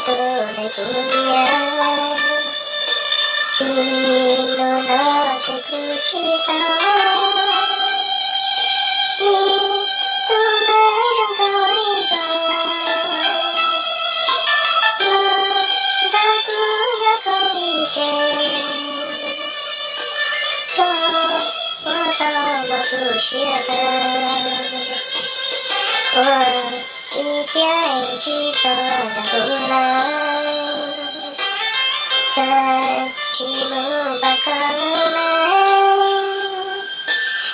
都来不了，只能拿着骨气刀，一都没人搞你搞，我把不了空一阵，我到我不舍得，我一下一直走到不来。Nkauj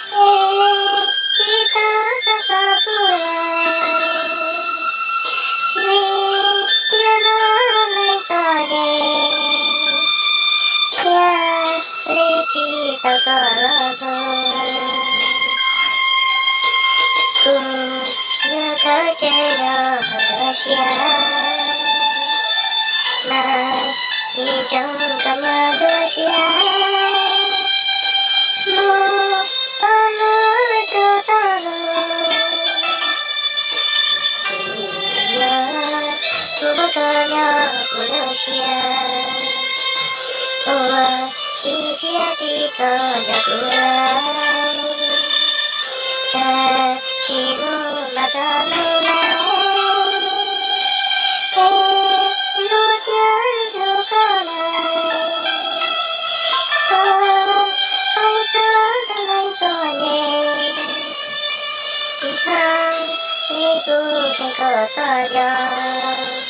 Hmoob kita sasa pulai, dia naik tadi, dia licin tak kalaku, ku kerjanya rahasia. Chỉ trong cả nhà đôi chia mưa ấm từ ta tu cả nhà đôi chia ý chia chỉ cho nhà đôi Nkauj Hmoob ta Hãy subscribe cho kênh Ghiền Mì Gõ để không bỏ lỡ những video hấp dẫn.